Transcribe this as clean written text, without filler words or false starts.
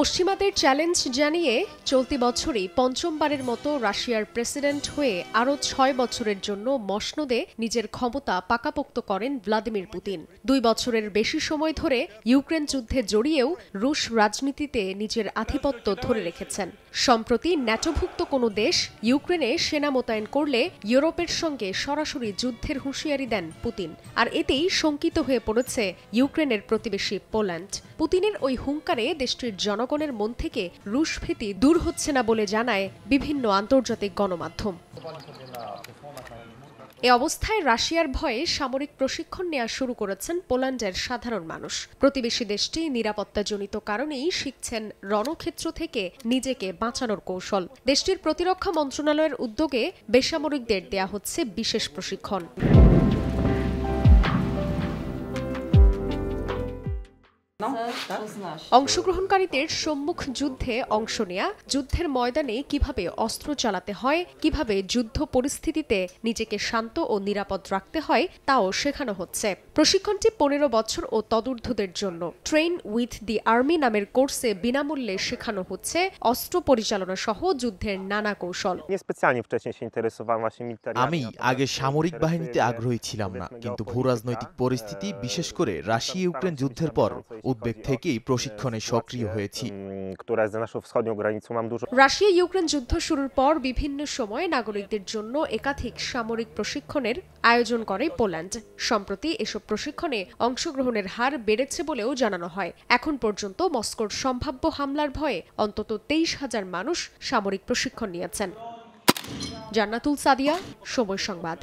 পশ্চিমাদের চ্যালেঞ্জ জানিয়ে চলতি বছরই পঞ্চমবারের মতো রাশিয়ার প্রেসিডেন্ট হয়ে আরও ৬ বছরের জন্য মসনদে নিজের ক্ষমতা পাকাপোক্ত করেন ভ্লাদিমির পুতিন। ২ বছরের বেশি সময় ধরে ইউক্রেন যুদ্ধে জড়িয়েও রুশ রাজনীতিতে নিজের আধিপত্য ধরে রেখেছেন। সম্প্রতি ন্যাটোভুক্ত কোনো দেশ ইউক্রেনে সেনা মোতায়েন করলে ইউরোপের সঙ্গে সরাসরি যুদ্ধের হুঁশিয়ারি দেন পুতিন। আর এতেই শঙ্কিত হয়ে পড়েছে ইউক্রেনের প্রতিবেশী পোল্যান্ড। পুতিনের ওই হুঙ্কারে দেশটির জনগণের মন থেকে রুশ ভীতি দূর হচ্ছে না বলে জানায় বিভিন্ন আন্তর্জাতিক গণমাধ্যম। এ অবস্থায় রাশিয়ার ভয়ে সামরিক প্রশিক্ষণ নেওয়া শুরু করেছেন পোল্যান্ডের সাধারণ মানুষ। প্রতিবেশী দেশটি নিরাপত্তাজনিত কারণেই শিখছেন রণক্ষেত্র থেকে নিজেকে বাঁচানোর কৌশল। দেশটির প্রতিরক্ষা মন্ত্রণালয়ের উদ্যোগে বেসামরিকদের দেয়া হচ্ছে বিশেষ প্রশিক্ষণ। অংশগ্রহণকারীদের সম্মুখ যুদ্ধে অংশ নেয়া, যুদ্ধের ময়দানে কিভাবে অস্ত্র চালাতে হয়, কিভাবে যুদ্ধ পরিস্থিতিতে নিজেকে শান্ত ও নিরাপদ রাখতে হয় তাও শেখানো হচ্ছে। প্রশিক্ষণটি ১৫ বছর ও তদূর্ধ্বদের জন্য। ট্রেন উইথ দি আর্মি নামের কোর্সে বিনামূল্যে শেখানো হচ্ছে অস্ত্র পরিচালনা সহ যুদ্ধের নানা কৌশল। আমি আগে সামরিক বাহিনীতে আগ্রহী ছিলাম না, কিন্তু ভূরাজনৈতিক পরিস্থিতি, বিশেষ করে রাশিয়া ইউক্রেন যুদ্ধের পর উদ্বেগ থেকেই প্রশিক্ষণে সক্রিয় হয়েছি। রাশিয়া ইউক্রেন যুদ্ধ শুরুর পর বিভিন্ন সময়ে নাগরিকদের জন্য একাধিক সামরিক প্রশিক্ষণের আয়োজন করে পোল্যান্ড। সম্প্রতি এসব প্রশিক্ষণে অংশগ্রহণের হার বেড়েছে বলেও জানানো হয়। এখন পর্যন্ত মস্কোর সম্ভাব্য হামলার ভয়ে অন্তত ২৩,০০০ মানুষ সামরিক প্রশিক্ষণ নিয়েছেন। জান্নাতুল সাদিয়া, সময় সংবাদ।